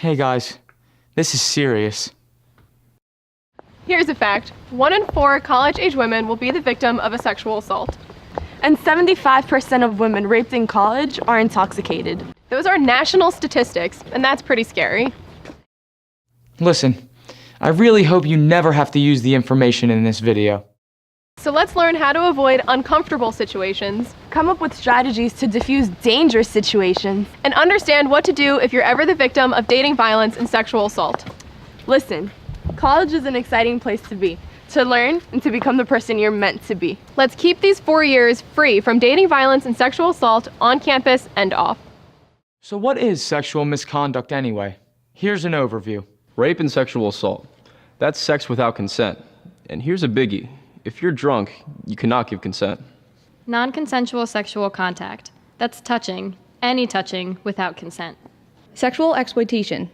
Hey guys, this is serious. Here's a fact. 1 in 4 college-age women will be the victim of a sexual assault. And 75% of women raped in college are intoxicated. Those are national statistics, and that's pretty scary. Listen, I really hope you never have to use the information in this video. So let's learn how to avoid uncomfortable situations, Come up with strategies to diffuse dangerous situations. and understand what to do if you're ever the victim of dating violence and sexual assault. Listen, college is an exciting place to be, to learn and to become the person you're meant to be. Let's keep these 4 years free from dating violence and sexual assault on campus and off. So what is sexual misconduct anyway? Here's an overview. Rape and sexual assault. That's sex without consent. And here's a biggie. If you're drunk, you cannot give consent. Non-consensual sexual contact. That's touching, any touching, without consent. Sexual exploitation.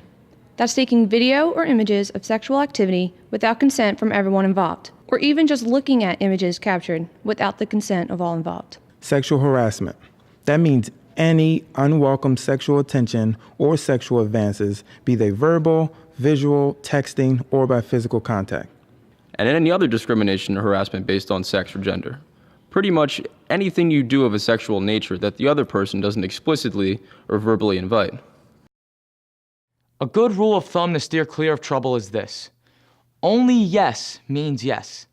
That's taking video or images of sexual activity without consent from everyone involved, or even just looking at images captured without the consent of all involved. Sexual harassment. That means any unwelcome sexual attention or sexual advances, be they verbal, visual, texting, or by physical contact. And any other discrimination or harassment based on sex or gender. Pretty much anything you do of a sexual nature that the other person doesn't explicitly or verbally invite. A good rule of thumb to steer clear of trouble is this. Only yes means yes.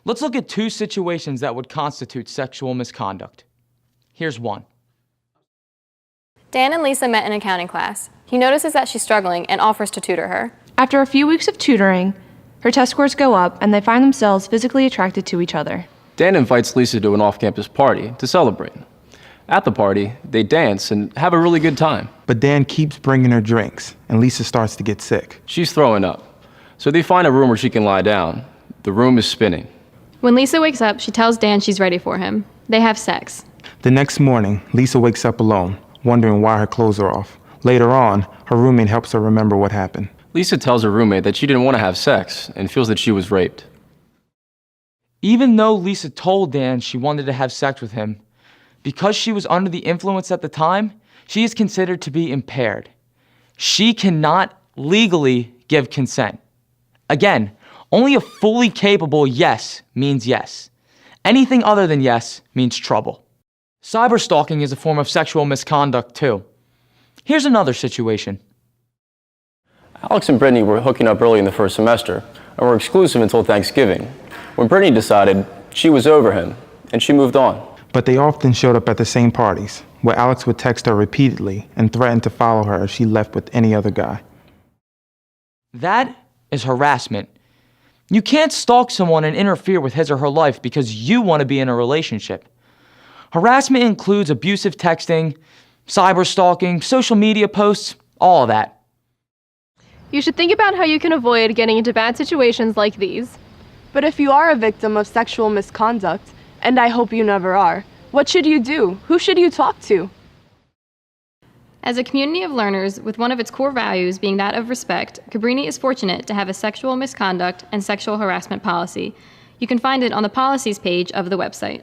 Let's look at 2 situations that would constitute sexual misconduct. Here's one. Dan and Lisa met in accounting class. He notices that she's struggling and offers to tutor her. After a few weeks of tutoring, her test scores go up and they find themselves physically attracted to each other. Dan invites Lisa to an off-campus party to celebrate. At the party, they dance and have a really good time. But Dan keeps bringing her drinks, and Lisa starts to get sick. She's throwing up. So they find a room where she can lie down. The room is spinning. When Lisa wakes up, she tells Dan she's ready for him. They have sex. The next morning, Lisa wakes up alone, wondering why her clothes are off. Later on, her roommate helps her remember what happened. Lisa tells her roommate that she didn't want to have sex and feels that she was raped. Even though Lisa told Dan she wanted to have sex with him, because she was under the influence at the time, she is considered to be impaired. She cannot legally give consent. Again, only a fully capable yes means yes. Anything other than yes means trouble. Cyberstalking is a form of sexual misconduct too. Here's another situation. Alex and Brittany were hooking up early in the first semester and were exclusive until Thanksgiving, when Brittany decided she was over him and she moved on. But they often showed up at the same parties, where Alex would text her repeatedly and threaten to follow her if she left with any other guy. That is harassment. You can't stalk someone and interfere with his or her life because you want to be in a relationship. Harassment includes abusive texting, cyberstalking, social media posts, all of that. You should think about how you can avoid getting into bad situations like these. But if you are a victim of sexual misconduct, and I hope you never are, what should you do? Who should you talk to? As a community of learners with one of its core values being that of respect, Cabrini is fortunate to have a sexual misconduct and sexual harassment policy. You can find it on the policies page of the website.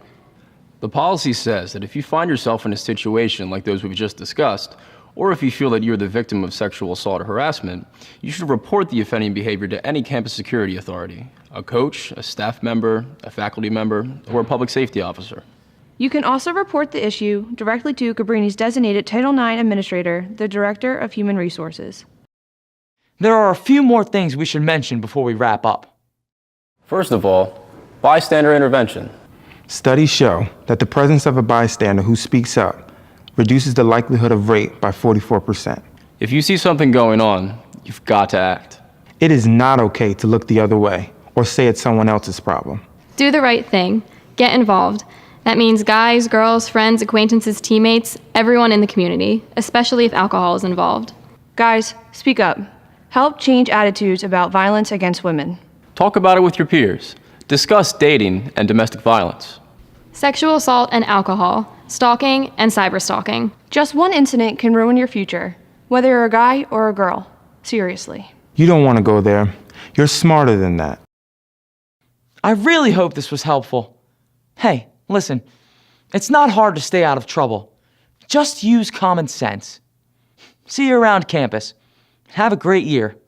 The policy says that if you find yourself in a situation like those we've just discussed, or if you feel that you're the victim of sexual assault or harassment, you should report the offending behavior to any campus security authority, a coach, a staff member, a faculty member, or a public safety officer. You can also report the issue directly to Cabrini's designated Title IX administrator, the Director of Human Resources. There are a few more things we should mention before we wrap up. First of all, bystander intervention. Studies show that the presence of a bystander who speaks up reduces the likelihood of rape by 44%. If you see something going on, you've got to act. It is not okay to look the other way or say it's someone else's problem. Do the right thing. Get involved. That means guys, girls, friends, acquaintances, teammates, everyone in the community, especially if alcohol is involved. Guys, speak up. Help change attitudes about violence against women. Talk about it with your peers. Discuss dating and domestic violence. Sexual assault and alcohol, stalking and cyberstalking. Just one incident can ruin your future, whether you're a guy or a girl. Seriously. You don't want to go there. You're smarter than that. I really hope this was helpful. Hey, listen, it's not hard to stay out of trouble. Just use common sense. See you around campus. Have a great year.